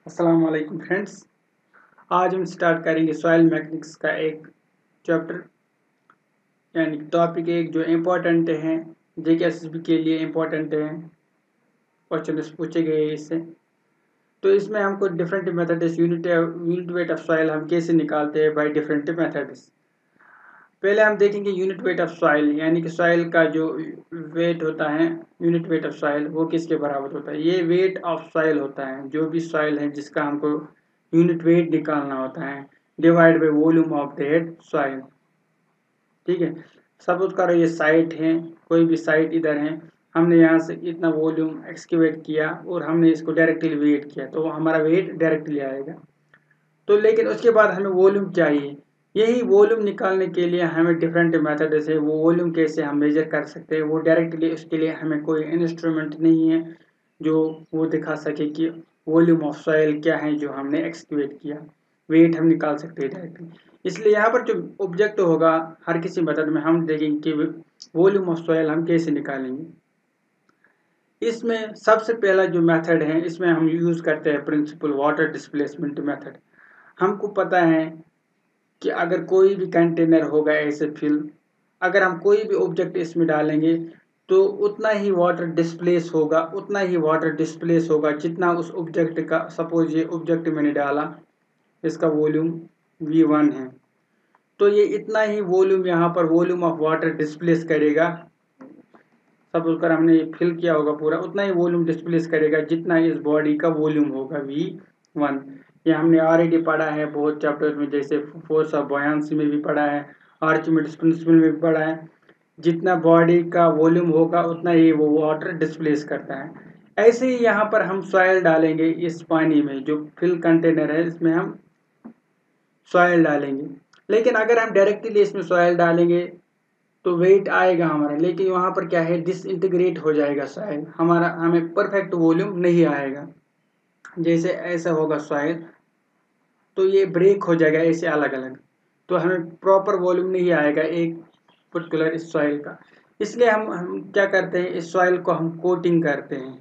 अस्सलाम वालेकुम फ्रेंड्स। आज हम स्टार्ट करेंगे सॉइल मैकेनिक्स का एक चैप्टर यानी टॉपिक एक जो इम्पोर्टेंट है, जेकेएसएसबी के लिए इम्पोर्टेंट है, क्वेश्चन पूछे गए हैं इससे। तो इसमें हमको different methods unit weight of soil हम कैसे निकालते हैं बाय डिफरेंट मेथड्स। पहले हम देखेंगे यूनिट वेट ऑफ सॉइल यानी कि सॉइल का जो वेट होता है, यूनिट वेट ऑफ सॉइल वो किसके बराबर होता है। ये वेट ऑफ सॉइल होता है, जो भी सॉइल है जिसका हमको यूनिट वेट निकालना होता है, divide by volume of that soil. ठीक है, सपोज करो ये साइट है, कोई भी साइट इधर है, हमने यहाँ से इतना वॉल्यूम एक्सकेवेट किया और हमने इसको डायरेक्टली वेट किया, तो हमारा वेट डायरेक्टली आएगा। तो लेकिन उसके बाद हमें वॉल्यूम चाहिए। यही वॉल्यूम निकालने के लिए हमें डिफरेंट मेथड है, वो वॉल्यूम कैसे हम मेजर कर सकते हैं। वो डायरेक्टली उसके लिए हमें कोई इंस्ट्रूमेंट नहीं है जो वो दिखा सके कि वॉल्यूम ऑफ सॉइल क्या है जो हमने एक्सकेवेट किया। वेट हम निकाल सकते हैं डायरेक्टली। इसलिए यहाँ पर जो ऑब्जेक्ट होगा हर किसी मेथड में हम देखेंगे कि वॉल्यूम ऑफ सॉइल हम कैसे निकालेंगे। इसमें सबसे पहला जो मेथड है, इसमें हम यूज़ करते हैं प्रिंसिपल वाटर डिस्प्लेसमेंट मेथड। हमको पता है कि अगर कोई भी कंटेनर होगा ऐसे फिल, अगर हम कोई भी ऑब्जेक्ट इसमें डालेंगे तो उतना ही वाटर डिस्प्लेस होगा, उतना ही वाटर डिस्प्लेस होगा जितना उस ऑब्जेक्ट का, सपोज ये ऑब्जेक्ट मैंने डाला, इसका वॉल्यूम V1 है, तो ये इतना ही वॉल्यूम यहाँ पर वॉल्यूम ऑफ वाटर डिस्प्लेस करेगा। सपोज कर हमने ये फिल किया होगा पूरा, उतना ही वॉल्यूम डिस्प्लेस करेगा जितना इस बॉडी का वॉल्यूम होगा V1। ये हमने ऑलरेडी पढ़ा है बहुत चैप्टर में, जैसे फोर्स ऑफ बॉयंसी में भी पढ़ा है, आर्चिमेड्स प्रिंसिपल में भी पढ़ा है। जितना बॉडी का वॉल्यूम होगा उतना ही वो वाटर डिस्प्लेस करता है। ऐसे ही यहाँ पर हम सॉइल डालेंगे इस पानी में, जो फिल कंटेनर है इसमें हम सॉइल डालेंगे। लेकिन अगर हम डायरेक्टली इसमें सॉइल डालेंगे तो वेट आएगा हमारा, लेकिन वहाँ पर क्या है, डिसइंटीग्रेट हो जाएगा सॉइल, हमें परफेक्ट वॉल्यूम नहीं आएगा। जैसे ऐसा होगा सॉइल तो ये ब्रेक हो जाएगा ऐसे अलग अलग, तो हमें प्रॉपर वॉल्यूम नहीं आएगा एक पर्टिकुलर इस सॉइल का। इसलिए हम क्या करते हैं, इस सॉइल को हम कोटिंग करते हैं,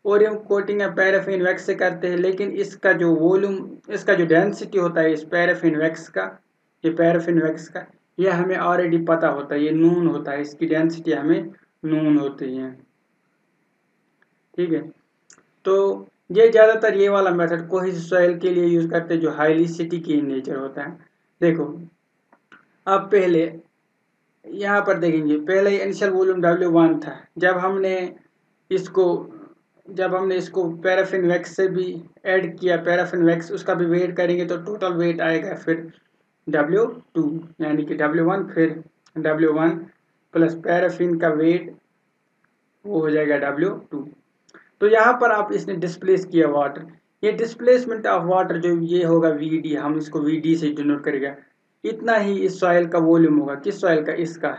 और ये कोटिंग पैराफिन वैक्स से करते हैं। लेकिन इसका जो वॉल्यूम, इसका जो डेंसिटी होता है इस पैराफिन वैक्स का, ये पैराफिन वैक्स का, ये हमें ऑलरेडी पता होता है, ये नून होता है, इसकी डेंसिटी हमें नून होती है। ठीक है, तो ये ज़्यादातर ये वाला मेथड कोई सॉइल के लिए यूज़ करते हैं जो हाईली सिटिक इन नेचर होता है। देखो अब पहले यहाँ पर देखेंगे, पहले इनिशियल वॉल्यूम W1 था। इसको जब हमने इसको पैराफिन वैक्स से भी ऐड किया, पैराफिन वैक्स उसका भी वेट करेंगे तो टोटल वेट आएगा फिर W2, यानी कि W1 फिर W1 प्लस पैराफिन का वेट वो हो जाएगा W2। तो यहाँ पर आप इसने डिस्प्लेस किया वाटर, ये डिस्प्लेसमेंट ऑफ वाटर जो ये होगा VD, हम इसको VD से डिनोट करेगा। इतना ही इस सॉइल का वॉल्यूम होगा, किस सॉइल का, इसका।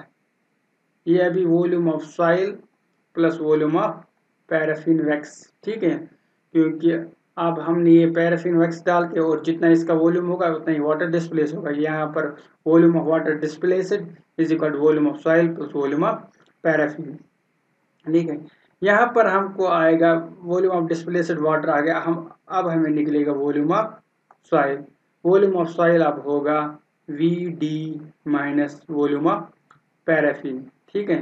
ये अभी volume of soil plus volume of paraffin wax. ठीक है, क्योंकि अब हमने ये पैराफिन वैक्स डाल के, और जितना इसका वॉल्यूम होगा उतना ही वाटर डिस्प्लेस होगा। यहाँ पर volume of water displaced is equal to volume of soil plus volume of paraffin. ठीक है, यहाँ पर हमको आएगा वॉल्यूम ऑफ डिस्प्लेस्ड वाटर आ गया, अब हमें निकलेगा volume of soil. Volume of soil अब होगा VD minus volume of paraffin. ठीक है,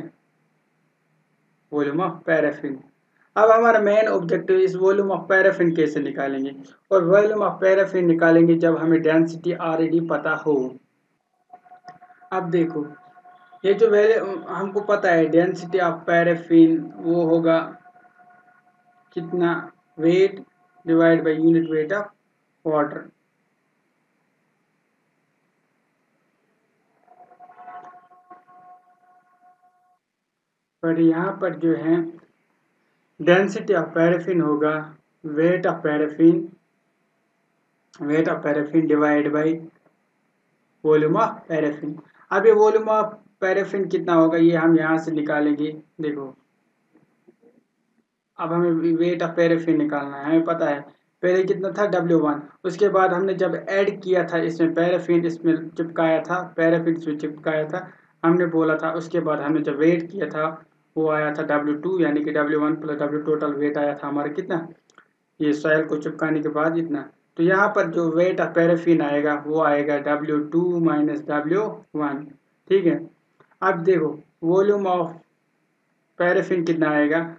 वॉल्यूम ऑफ पैराफिन। अब हमारा मेन ऑब्जेक्टिव इस वॉल्यूम ऑफ पैराफिन कैसे निकालेंगे, और वॉल्यूम ऑफ पैराफिन निकालेंगे जब हमें डेंसिटी ऑलरेडी पता हो। अब देखो, ये जो हमको पता है डेंसिटी ऑफ पैराफिन वो होगा कितना, weight divide by unit weight of water. पर यहाँ पर जो है डेंसिटी ऑफ पैराफिन होगा wait of paraffin divide by volume of paraffin. अब ये वॉल्यूम ऑफ पैराफिन कितना होगा ये हम यहाँ से निकालेंगे। देखो अब हमें वेट ऑफ पैराफिन निकालना है, हमें पता है पहले कितना था W1, उसके बाद हमने जब ऐड किया था इसमें पैराफिन, इसमें चिपकाया था, पैराफिन इसमें चिपकाया था, हमने बोला था, उसके बाद हमने जब वेट किया था वो आया था W2, यानी कि W1 plus W total weight आया था हमारा कितना ये सॉइल को चिपकाने के बाद इतना। तो यहाँ पर जो वेट ऑफ पैराफिन आएगा वो आएगा W2 माइनस W1। ठीक है, अब देखो वॉल्यूम ऑफ पैराफिन कितना आएगा,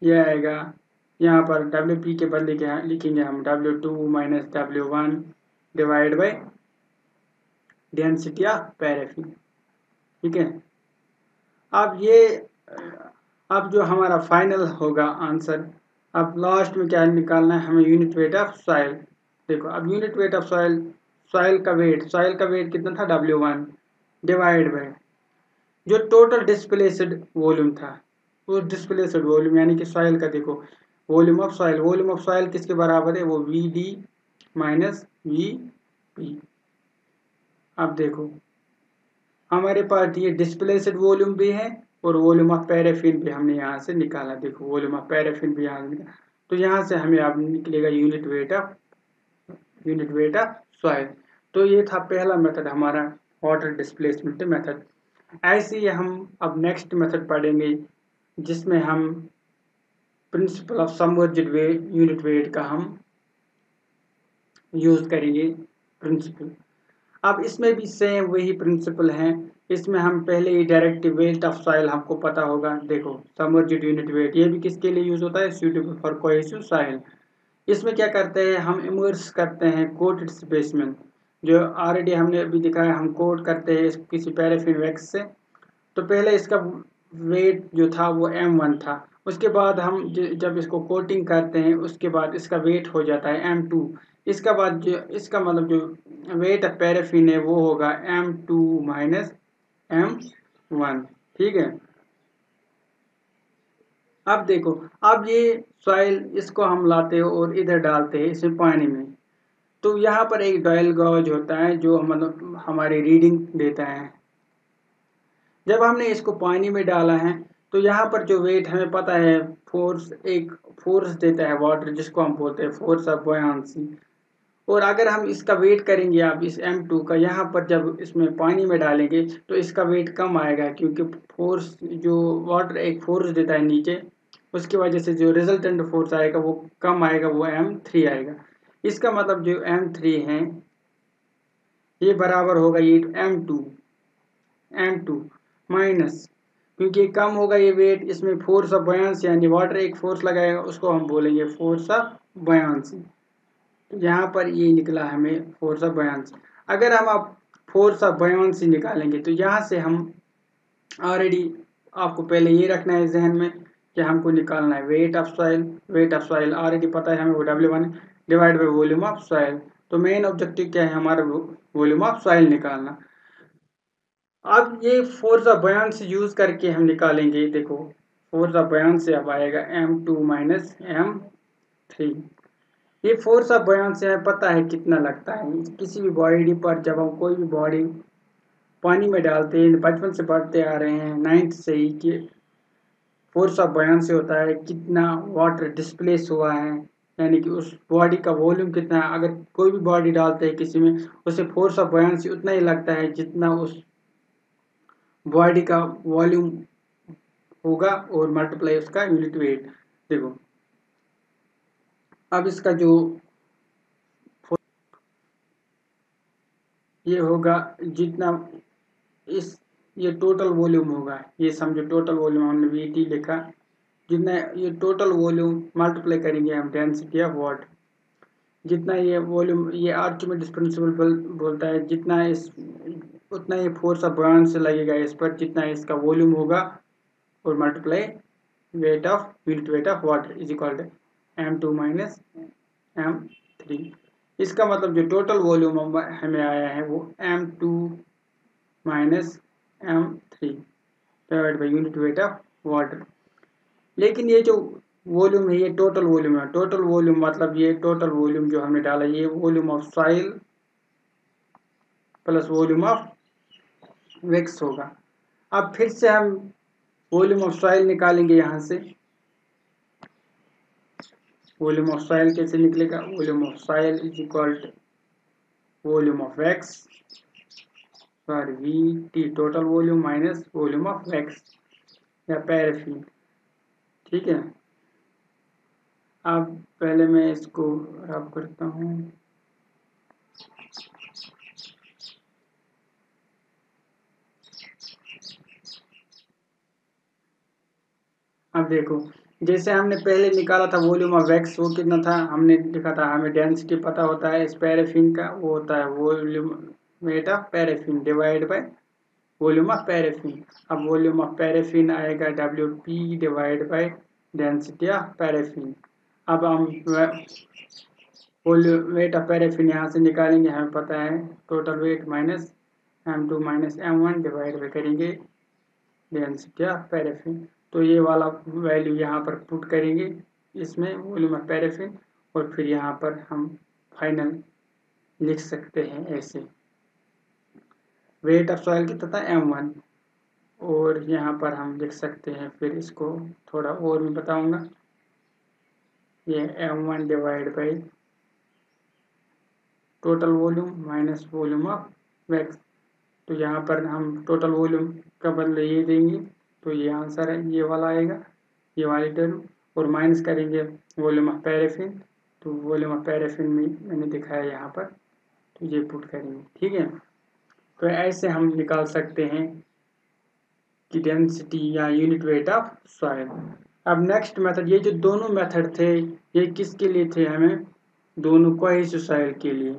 ये आएगा यहाँ पर WP के बदले क्या लिखेंगे हम, W2 minus W1 divide by density of paraffin. ठीक है, अब ये अब जो हमारा फाइनल होगा आंसर, अब लास्ट में क्या निकालना है हमें, यूनिट वेट ऑफ सॉइल। देखो अब unit weight of soil, soil का वेट कितना था W1 डिवाइड बाय जो टोटल डिस्प्लेस्ड वॉल्यूम था, उस डिस्प्लेस्ड वॉल्यूम यानी कि सॉइल का देखो volume of soil, volume of soil किसके बराबर है, वो VD माइनस VP। अब देखो हमारे पास ये डिस्प्लेस्ड वॉल्यूम भी है और वॉल्यूम ऑफ पैराफिन भी हमने यहाँ से निकाला। देखो वॉल्यूम ऑफ पैराफिन भी यहाँ निकाला, तो यहाँ से हमें अब निकलेगा यूनिट वेट ऑफ सॉइल। तो ये था पहला मेथड हमारा वाटर डिस्प्लेसमेंट मेथड। ऐसे ही हम अब नेक्स्ट मेथड पढ़ेंगे जिसमें हम principle of submerged unit weight का हम यूज करेंगे प्रिंसिपल। अब इसमें भी सेम वही प्रिंसिपल हैं, इसमें हम पहले ही डायरेक्ट वेट ऑफ सॉइल हमको पता होगा। देखो सबमर्ज्ड यूनिट वेट ये भी किसके लिए यूज होता है, सूटेबल फॉर कोहेसिव सॉइल। इसमें क्या करते हैं हम, इमर्स करते हैं कोटेड स्पेसिमेन, जो ऑलरेडी हमने अभी दिखाया, हम कोट करते हैं किसी पैराफिन वैक्स से। तो पहले इसका वेट जो था वो M1 था, उसके बाद हम जब इसको कोटिंग करते हैं उसके बाद इसका वेट हो जाता है M2। इसका बाद जो इसका मतलब जो वेट ऑफ पैराफिन है वो होगा M2 माइनस M1। ठीक है, अब देखो अब ये सॉइल इसको हम लाते हैं और इधर डालते हैं इसमें पानी में, तो यहाँ पर एक डायल गॉज होता है जो मतलब हमारी रीडिंग देता है। जब हमने इसको पानी में डाला है तो यहाँ पर जो वेट हमें पता है, फोर्स एक फोर्स देता है वाटर जिसको हम बोलते हैं फोर्स ऑफ बॉयंसी। और अगर हम इसका वेट करेंगे आप इस M2 का, यहाँ पर जब इसमें पानी में डालेंगे तो इसका वेट कम आएगा, क्योंकि फोर्स जो वाटर एक फोर्स देता है नीचे, उसकी वजह से जो रिजल्टेंट फोर्स आएगा वो कम आएगा, वो M3 आएगा। इसका मतलब जो M3 है ये बराबर होगा ये M2 माइनस, क्योंकि कम होगा ये वेट, इसमें फोर्स ऑफ बॉयंसी यानी वाटर एक फोर्स लगाएगा उसको हम बोलेंगे फोर्स ऑफ बॉयंसी। यहाँ पर ये निकला हमें फोर्स ऑफ बॉयंसी। अगर हम आप फोर्स ऑफ बॉयंसी निकालेंगे तो यहाँ से हम ऑलरेडी, आपको पहले ये रखना है जहन में कि हमको निकालना है weight of soil. Weight of soil already पता है हमें, वो W1 divide by volume of soil. तो मेन ऑब्जेक्टिव क्या है हमारा, वॉल्यूम ऑफ सॉइल निकालना। अब ये फोर्स ऑफ बयान से यूज करके हम निकालेंगे। देखो फोर्स ऑफ बयान से अब आएगा M2 माइनस M3। ये फोर्स ऑफ बयान से हमें पता है कितना लगता है किसी भी बॉडी पर, जब हम कोई भी बॉडी पानी में डालते हैं, बचपन से पढ़ते आ रहे हैं 9th से ही, कि फोर्स ऑफ बयान से होता है कितना वाटर डिस्प्लेस हुआ है, यानी कि उस बॉडी का वॉल्यूम कितना है। अगर कोई भी बॉडी डालते हैं किसी में, उसे फोर्स ऑफ बयान से उतना ही लगता है जितना उस बॉडी का वॉल्यूम होगा और मल्टीप्लाई उसका यूनिट वेट। देखो अब इसका जो ये होगा जितना इस ये टोटल वॉल्यूम होगा, ये समझो टोटल वॉल्यूम हमने VT लिखा, जितना ये टोटल वॉल्यूम मल्टीप्लाई करेंगे हम डेंसिटी ऑफ वाटर, जितना ये वॉल्यूम, ये आर्किमिडीज प्रिंसिपल बोलता है जितना इस उतना ही फोर्स ऑफ बॉयंसी से लगेगा इस पर, जितना इसका वॉल्यूम होगा और multiply weight of unit weight of water is equal to M2 minus M3। इसका मतलब जो टोटल वॉल्यूम हमें आया है वो M2 minus M3 divide by unit weight of water. लेकिन ये जो वॉल्यूम है ये टोटल वॉल्यूम है, टोटल वॉल्यूम मतलब ये टोटल वॉल्यूम जो हमने डाला ये volume of soil plus volume of wax होगा। अब फिर से हम वॉल्यूम ऑफ सॉइल निकालेंगे, यहाँ से वॉल्यूम ऑफ सॉइल कैसे निकलेगा, volume of soil is equal to volume of wax sorry VT total volume minus volume of wax या पैराफिन। ठीक है, अब पहले मैं इसको रब करता हूँ। अब देखो, जैसे हमने पहले निकाला था वॉल्यूम ऑफ वैक्स, वो कितना था हमने लिखा था, हमें डेंसिटी पता होता है इस पैराफिन का, वो होता है volume weight of paraffin divide by volume of paraffin. अब वॉल्यूम ऑफ पैराफिन आएगा WP divide by density of paraffin. अब हम वॉल्यूम वेट ऑफ पैराफिन यहाँ से निकालेंगे, हमें पता है total weight minus M2 minus M1 divide by करेंगे डेंसिटी ऑफ पैराफिन। तो ये वाला वैल्यू यहाँ पर पुट करेंगे इसमें वॉल्यूम ऑफ पैराफिन, और फिर यहाँ पर हम फाइनल लिख सकते हैं ऐसे, वेट ऑफ सॉइल कितना था M1, और यहाँ पर हम लिख सकते हैं, फिर इसको थोड़ा और भी बताऊंगा, ये M1 divide by total volume minus volume of wax. तो यहाँ पर हम टोटल वॉल्यूम का बदले ये देंगे, तो ये आंसर है, ये वाला आएगा, ये वाली टर्म, और माइनस करेंगे वॉल्यूम ऑफ पैराफिन। तो वॉल्यूम ऑफ पैराफिन में मैंने दिखाया यहाँ पर, तो ये पुट करेंगे, ठीक है। तो ऐसे हम निकाल सकते हैं कि डेंसिटी या यूनिट वेट ऑफ सॉइल। अब नेक्स्ट मेथड, ये जो दोनों मेथड थे ये किसके लिए थे, हमें दोनों कोहेसिव सॉइल के लिए,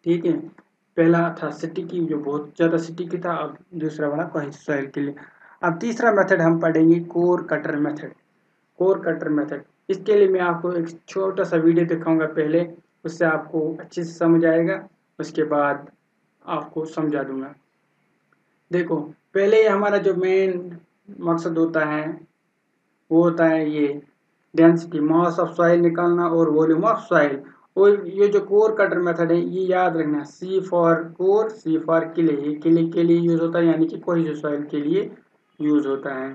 ठीक है। पहला था स्टिकी, जो बहुत ज़्यादा स्टिकी था, अब दूसरा वाला कोहेसिव सॉइल के लिए। अब तीसरा मेथड हम पढ़ेंगे core cutter method. Core cutter method, इसके लिए मैं आपको एक छोटा सा वीडियो दिखाऊंगा पहले, उससे आपको अच्छे से समझ आएगा, उसके बाद आपको समझा दूंगा। देखो, पहले हमारा जो मेन मकसद होता है वो होता है ये डेंसिटी मास ऑफ सॉइल निकालना और वॉल्यूम ऑफ सॉइल। और ये जो कोर कटर मेथड है ये याद रखना, C for core, C for किले, ये किले के लिए यूज होता है, यानी कि कोहेसिव सॉइल के लिए यूज होता है।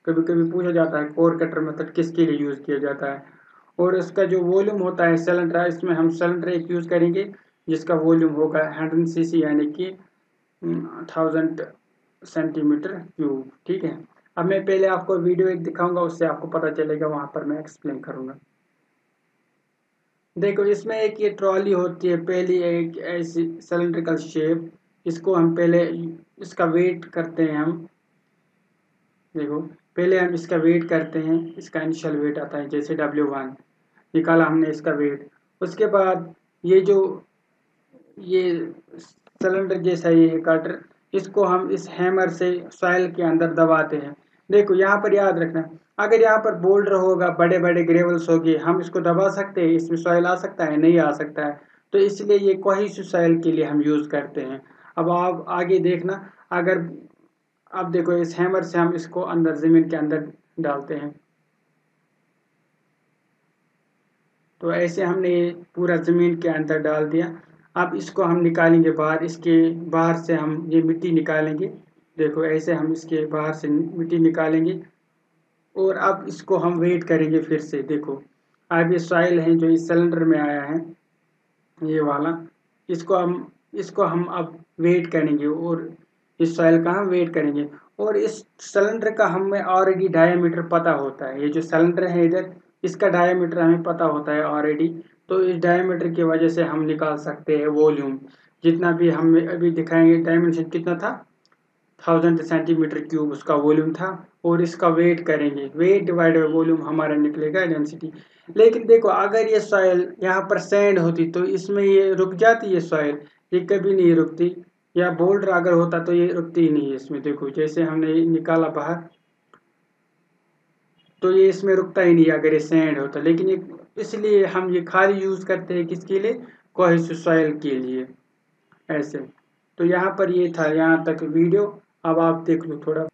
कभी कभी पूछा जाता है कोर कटर मेथड किसके लिए यूज किया जाता है। और इसका जो वॉल्यूम होता है सिलेंडर, इसमें हम सिलेंडर एक यूज करेंगे जिसका वॉल्यूम होगा 100 cc, यानी कि 1000 सेंटीमीटर क्यूब, ठीक है। अब मैं पहले आपको वीडियो एक दिखाऊंगा, उससे आपको पता चलेगा, वहां पर मैं एक्सप्लेन करूंगा। देखो, इसमें एक ये ट्रॉली होती है, पहली एक ऐसी सिलेंड्रिकल शेप, इसको हम पहले इसका वेट करते हैं हम। देखो, पहले हम इसका वेट करते हैं, इसका इनिशियल वेट आता है, जैसे W1 निकाला हमने इसका वेट। उसके बाद ये जो ये सिलेंडर जैसा ये कटर, इसको हम इस हैमर से सॉइल के अंदर दबाते हैं। देखो यहाँ पर याद रखना, अगर यहाँ पर बोल्डर होगा, बड़े बड़े ग्रेवल्स होगी, हम इसको दबा सकते हैं, इसमें सॉइल आ सकता है, नहीं आ सकता है। तो इसलिए ये कोहेसिव सॉइल के लिए हम यूज करते हैं। अब आप आगे देखना, अगर अब देखो इस हैमर से हम इसको अंदर जमीन के अंदर डालते हैं, तो ऐसे हमने पूरा जमीन के अंदर डाल दिया। अब इसको हम निकालेंगे बाहर, इसके बाहर से हम ये मिट्टी निकालेंगे। देखो ऐसे हम इसके बाहर से मिट्टी निकालेंगे, और अब इसको हम वेट करेंगे फिर से। देखो, अब ये सॉइल है जो इस सिलेंडर में आया है, ये वाला, इसको हम अब वेट करेंगे, और इस सॉइल का हम वेट करेंगे। और इस सिलेंडर का हमें ऑलरेडी डायमीटर पता होता है, ये जो सिलेंडर है इधर, इसका डायमीटर हमें पता होता है ऑलरेडी। तो इस डायमीटर की वजह से हम निकाल सकते हैं वॉल्यूम, जितना भी हम अभी दिखाएंगे डायमेंशन कितना था, 1000 सेंटीमीटर क्यूब उसका वॉल्यूम था। और इसका वेट करेंगे, वेट डिवाइड बाय वॉल्यूम हमारा निकलेगा डेंसिटी। लेकिन देखो, अगर ये सॉइल यहाँ पर सैंड होती तो इसमें ये रुक जाती है सॉइल, ये कभी नहीं रुकती। या बोल्डर अगर होता तो ये रुकती ही नहीं है इसमें। देखो जैसे हमने निकाला बाहर, तो ये इसमें रुकता ही नहीं अगर ये सैंड होता। लेकिन ये इसलिए हम ये खाली यूज करते हैं किसके लिए, कोहेसिव सॉइल के लिए, ऐसे। तो यहाँ पर ये था, यहाँ तक वीडियो। अब आप देख लो थोड़ा।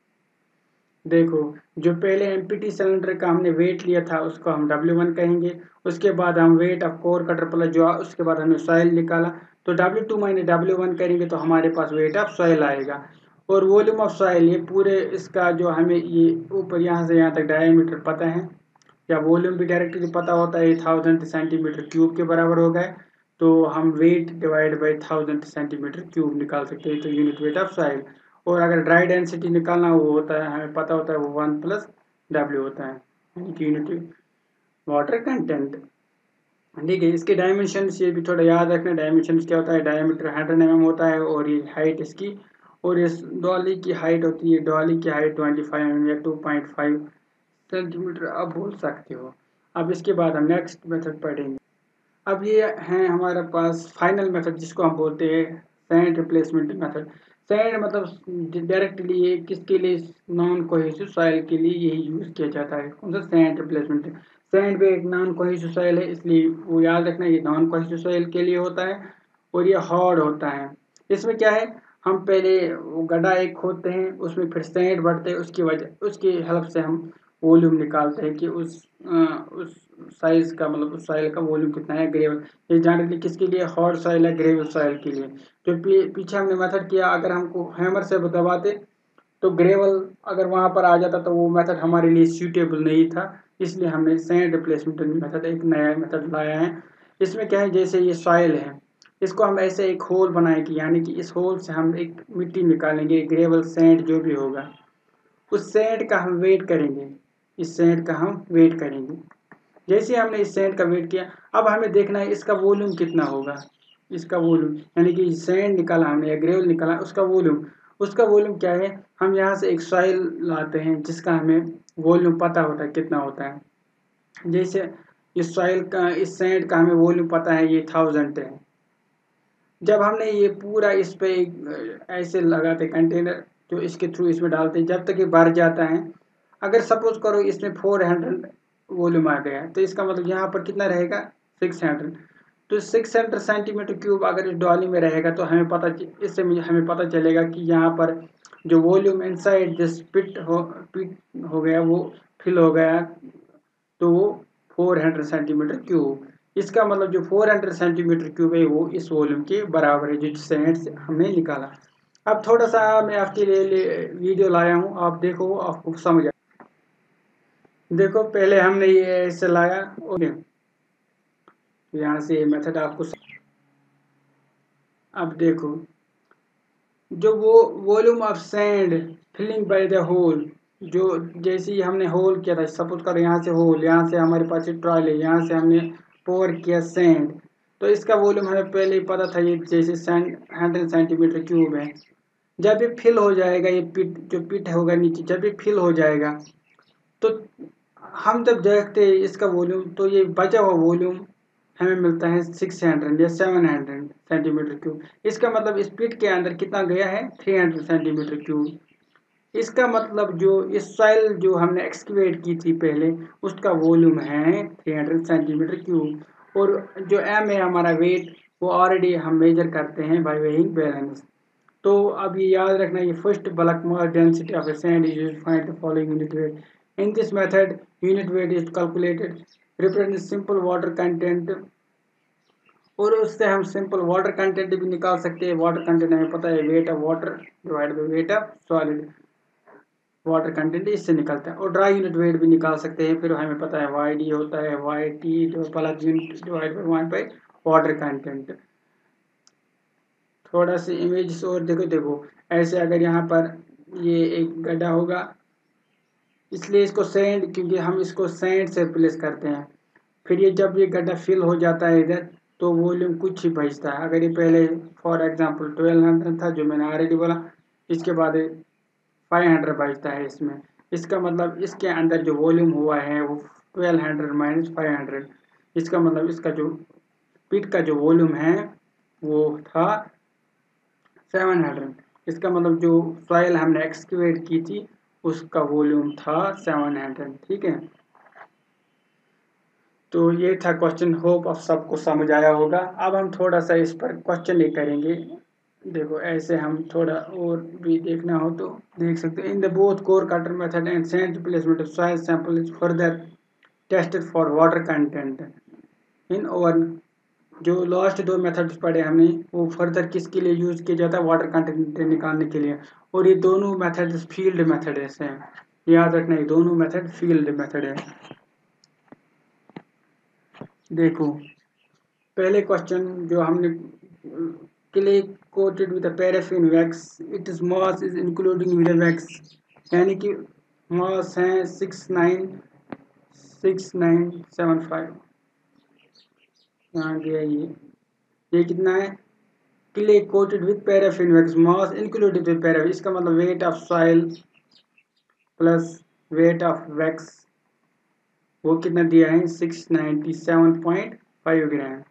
देखो, जो पहले एमपीटी सिलेंडर का हमने वेट लिया था उसको हम W1 कहेंगे। उसके बाद हम weight of core cutter plus जो उसके बाद हमने सॉइल निकाला, तो W2 माइनस W1 करेंगे तो हमारे पास वेट ऑफ सॉइल आएगा। और वॉल्यूम ऑफ सॉइल, ये पूरे इसका जो हमें ये ऊपर यहाँ से यहाँ तक डायमीटर पता है, या वॉल्यूम भी डायरेक्टली पता होता है, 1000 सेंटीमीटर क्यूब के बराबर हो गए। तो हम weight divide by 1000 centimetre cube निकाल सकते हैं, तो यूनिट वेट ऑफ सॉइल। और अगर ड्राई डेंसिटी निकालना वो होता है, हमें पता होता है वो 1 प्लस W होता है, यानी कि यूनिट वाटर कंटेंट। ठीक है, इसके डायमेंशंस ये भी थोड़ा याद रखना। डायमेंशंस क्या होता है, डायमीटर 100 mm होता है और ये हाइट इसकी, और इस डॉली की हाइट होती है, डॉली की हाइट 25 mm या 2.5 सेंटीमीटर आप बोल सकते हो। अब इसके बाद हम नेक्स्ट मेथड पढ़ेंगे। अब ये है हमारे पास फाइनल मेथड जिसको हम बोलते हैं सैंड रिप्लेसमेंट मेथड। सैंड मतलब डायरेक्टली ये किसके लिए, नॉन कोहेसिव सॉइल के लिए यही यूज किया जाता है। कौन सा, सैंड रिप्लेसमेंट। सैंड भी एक नॉन कोहेसिव सॉइल है, इसलिए वो याद रखना ये नॉन कोहेसिव सॉइल के लिए होता है और ये हार्ड होता है। इसमें क्या है, हम पहले वो गड्ढा एक खोदते हैं, उसमें फिर सैंड भरते हैं, उसकी वजह उसकी हेल्प से हम वॉल्यूम निकालते हैं कि उस साइज का, मतलब उस सॉइल का वॉल्यूम कितना है। ग्रेवल ये जनरली किसके लिए, हार्ड सॉइल है, ग्रेवल सॉइल के लिए। जो पीछे हमने मेथड किया, अगर हमको हैमर से दबाते तो ग्रेवल अगर वहां पर आ जाता तो वो मेथड हमारे लिए सूटेबल नहीं था, इसलिए हमने सैंड रिप्लेसमेंट मेथड एक नया मेथड लाया है। इसमें क्या है, जैसे ये सॉइल है, इसको हम ऐसे एक होल बनाएंगे, यानी कि इस होल से हम एक मिट्टी निकालेंगे, ग्रेवल सैंड जो भी होगा, उस सैंड का हम वेट करेंगे, इस सैंड का हम वेट करेंगे। जैसे हमने इस सैंड का वेट किया, अब हमें देखना है इसका वॉल्यूम कितना होगा। इसका वॉल्यूम यानी कि सैंड निकाला हमने या ग्रेवल निकाला, उसका वॉल्यूम क्या है, हम यहाँ से एक सॉइल लाते हैं जिसका हमें वॉल्यूम पता होता है कितना होता है। जैसे इस सॉइल का, इस सैंड का हमें वॉल्यूम पता है, ये 1000 है। जब हमने ये पूरा इस पे ऐसे लगाते कंटेनर, जो इसके थ्रू इसमें डालते हैं, जब तक ये भर जाता है। अगर सपोज करो इसमें 400 वॉल्यूम आ गया, तो इसका मतलब यहाँ पर कितना रहेगा, 600। तो 600 सेंटीमीटर क्यूब अगर इस डॉली में रहेगा, तो इससे हमें पता चलेगा कि यहाँ पर जो वॉल्यूम इनसाइड दिस पिट हो गया, वो फिल हो गया, तो वो 400 सेंटीमीटर क्यूब। इसका मतलब जो 400 सेंटीमीटर क्यूब है वो इस वॉल्यूम के बराबर है, जो सैंड से हमने निकाला। अब थोड़ा सा मैं आपके लिए वीडियो लाया हूँ, आप देखो, आपको समझ आए। देखो पहले हमने ये ऐसे लाया, ओके, तो यहाँ से ये मेथड आपको अब देखो, जो वो volume of sand filling by the hole, जो जैसे ही हमने होल किया था, सपोज करो यहाँ से होल, यहाँ से हमारे पास ट्रॉली है, यहाँ से हमने पोर किया सैंड, तो इसका वॉल्यूम हमें पहले ही पता था, ये जैसे सैंड 100 सेंटीमीटर क्यूब है। जब ये फिल हो जाएगा, ये पिट जो पिट होगा नीचे, जब ये फिल हो जाएगा, तो हम जब देखते हैं इसका वॉल्यूम, तो ये बचा हुआ वॉल्यूम हमें मिलता है 600 या 700 सेंटीमीटर क्यूब। इसका मतलब इस पिट के अंदर कितना गया है, 300 सेंटीमीटर क्यूब। इसका मतलब जो इस सॉइल जो हमने एक्सकवेट की थी पहले, उसका वॉल्यूम है 300 सेंटीमीटर क्यूब। और जो एम है हमारा वेट, वो ऑलरेडी हम मेजर करते हैं बाय वेइंग बैलेंस। तो अब ये याद रखना, ये first bulk mass density of a sand is used to find the following unit weight. In this method, unit weight is calculated represent simple water content, और उससे हम सिंपल वाटर कंटेंट भी निकाल सकते हैं। वाटर कंटेंट हमें पता है, wait of water divide by weight of solid, water content इससे निकलता है। और ड्राई यूनिट वेट भी निकाल सकते हैं, फिर हमें पता है वाई डी होता है, वाई टी जो plus unit divide by 1 by water content. थोड़ा सी इमेज और देखो, ऐसे अगर यहाँ पर ये एक गड्ढा होगा, इसलिए इसको सैंड, क्योंकि हम इसको सैंड से रिप्लेस करते हैं। फिर ये जब ये गड्ढा फिल हो जाता है इधर, तो वॉल्यूम कुछ ही बचता है। अगर ये पहले फॉर एग्जांपल 1200 था, जो मैंने ऑलरेडी बोला, इसके बाद 500 बचता है इसमें। इसका मतलब इसके अंदर जो वॉल्यूम हुआ है वो 1200 माइनस 500। इसका मतलब इसका जो पिट का जो वॉल्यूम है वो था 700। इसका मतलब जो सॉइल हमने एक्सकेवेट की थी उसका वॉल्यूम था 700। ठीक है, तो ये था क्वेश्चन, होप आप सबको समझ आया होगा। अब हम थोड़ा सा इस पर क्वेश्चन ही करेंगे। देखो ऐसे हम थोड़ा और भी देखना हो तो देख सकते हैं। In the both core cutter method and sand replacement of soil sample is further tested for water content in oven. जो लास्ट दो मेथड्स पढ़े हमने, वो फर्दर किसके लिए यूज किया जाता है, वाटर कंटेंट निकालने के लिए। और ये दोनों मेथड्स फील्ड मेथड हैं, याद रखना, ये दोनों मेथड फील्ड मेथड है। देखो पहले क्वेश्चन जो हमने, clay coated with paraffin wax, it is mass is including with wax, यानी कि मास है 6975 यहाँ गया ये कितना है? Clay coated with paraffin wax mass included with paraffin, इसका मतलब weight of soil plus weight of wax वो कितना दिया है? 697.5 ग्राम।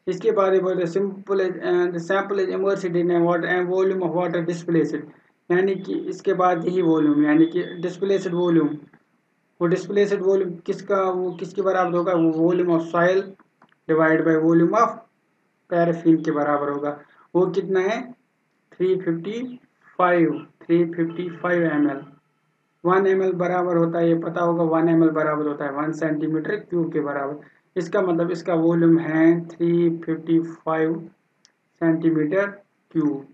इसके बाद बोलते sample is immersed in water volume of water displaced, यानी कि इसके बाद यही वॉल्यूम यानी कि डिस्प्लेस्ड वॉल्यूम, वो डिस्प्लेस्ड वॉल्यूम वो किसके बराबर होगा? वो volume of soil divide by volume of paraffin के बराबर होगा। वो कितना है? 355 ml। 1 ml बराबर होता है, ये पता होगा, 1 ml बराबर होता है 1 सेंटीमीटर क्यूब के बराबर। इसका मतलब इसका वॉल्यूम है 355 सेंटीमीटर क्यूब।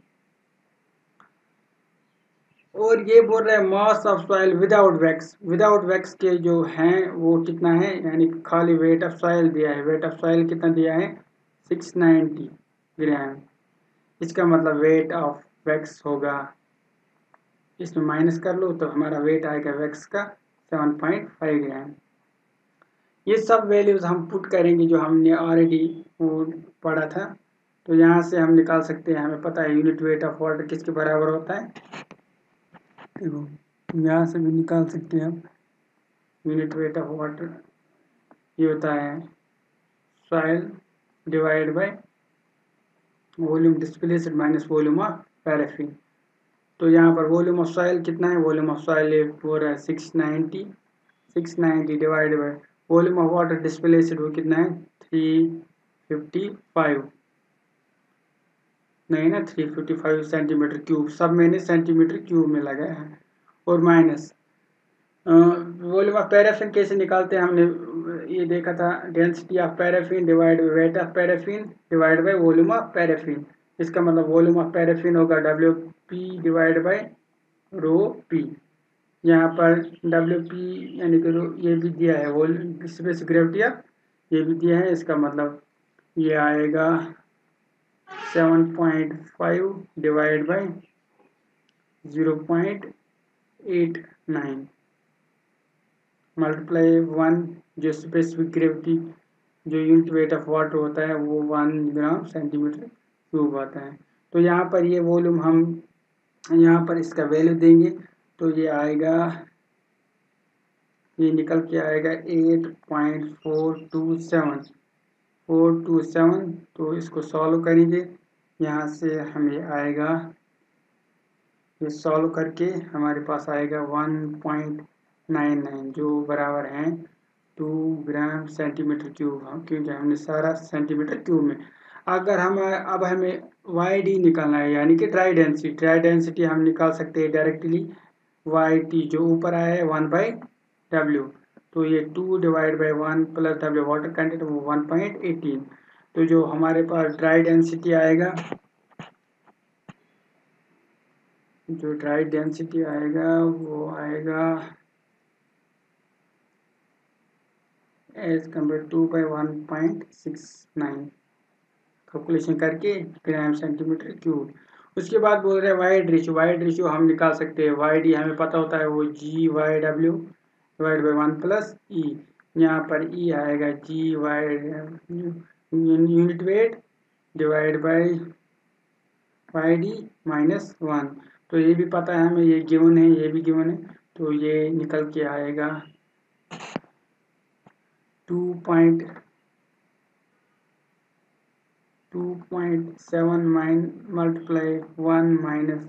और ये बोल रहे हैं mass of soil without wax के जो हैं वो कितना है? यानी खाली वेट ऑफ सॉइल दिया है, वेट ऑफ सॉइल कितना दिया है? 690 ग्राम। इसका मतलब वेट ऑफ वैक्स होगा, इसमें माइनस कर लो तो हमारा वेट आएगा वैक्स का 7.5 ग्राम। ये सब वैल्यूज हम पुट करेंगे जो हमने ऑलरेडी पढ़ा था, तो यहाँ से हम निकाल सकते हैं। हमें पता है यूनिट वेट ऑफ वाटर किसके बराबर होता है, देखो यहाँ से भी निकाल सकते हैं हम। यूनिट वेट ऑफ वाटर ये होता है soil divide by volume displaced minus volume of paraffin. तो यहाँ पर वॉल्यूम ऑफ सॉइल कितना है? वॉल्यूम ऑफ सॉइल हो रहा है 690 divide by volume of water displaced वो कितना है? 355 नहीं ना, 355 सेंटीमीटर क्यूब, सब मैंने सेंटीमीटर क्यूब में लगाया है। और माइनस वॉल्यूम ऑफ पैराफिन कैसे निकालते हैं? हमने ये देखा था, density of paraffin divide by weight of paraffin divide by volume of paraffin. इसका मतलब वॉल्यूम ऑफ पैराफिन होगा WP divide by rho P। यहाँ पर WP यानी कि ये भी दिया है, वॉल्यूम स्पेस ग्रेविटी ऑफ ये भी दिया है। इसका मतलब ये आएगा 7.5 डिवाइड बाय 0.89 मल्टीप्लाई 1, जो स्पेसिफिक ग्रेविटी जो यूनिट वेट ऑफ वाटर होता है वो 1 ग्राम सेंटीमीटर क्यूब आता है। तो यहाँ पर ये वॉल्यूम हम यहाँ पर इसका वैल्यू देंगे तो ये आएगा, ये निकल के आएगा 8.427। तो इसको सॉल्व करेंगे, यहाँ से हमें आएगा, ये सॉल्व करके हमारे पास आएगा 1.99 जो बराबर है 2 ग्राम सेंटीमीटर क्यूब, क्योंकि हमने सारा सेंटीमीटर क्यूब में। अगर हम अब हमें YD निकालना है यानी कि ड्राई डेंसिटी हम निकाल सकते हैं डायरेक्टली। YT जो ऊपर आया है 1/W, तो ये 2 divide by 1 plus W water content वो 1.18। तो जो हमारे पास ड्राई डेंसिटी आएगा, जो ड्राई डेंसिटी आएगा वो आएगा एज कम्पेयर 2/1.69 कैलकुलेशन करके ग्राम सेंटीमीटर क्यूब। उसके बाद बोल रहे हैं वाइड रेशियो हम निकाल सकते हैं। YD हमें पता होता है वो GYW divide by 1 plus E। यहाँ पर E आएगा unit weight divide by YD minus 1। तो ये भी पता है हमें, ये गिवन है, ये भी गिवन है, तो ये निकल के आएगा 2.7 मल्टीप्लाई 1 माइनस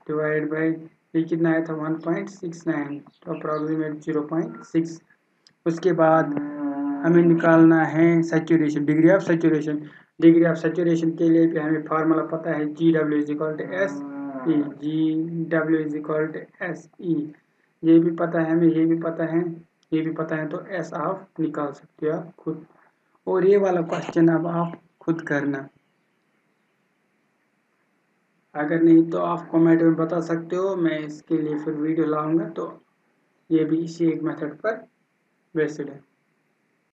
डिवाइड बाई ये कितना आया था 1.69, तो अप्रॉक्सीमेट 0.6। उसके बाद हमें निकालना है सैचुरेशन, डिग्री ऑफ सैचुरेशन के लिए भी हमें फार्मूला पता है GW = SE। ये भी पता है हमें, ये भी पता है, ये भी पता है, तो S आप निकाल सकते हो आप खुद। और ये वाला क्वेश्चन अब आप खुद करना, अगर नहीं तो आप कमेंट में बता सकते हो, मैं इसके लिए फिर वीडियो लाऊंगा। तो ये भी इसी एक मेथड पर बेस्ड है।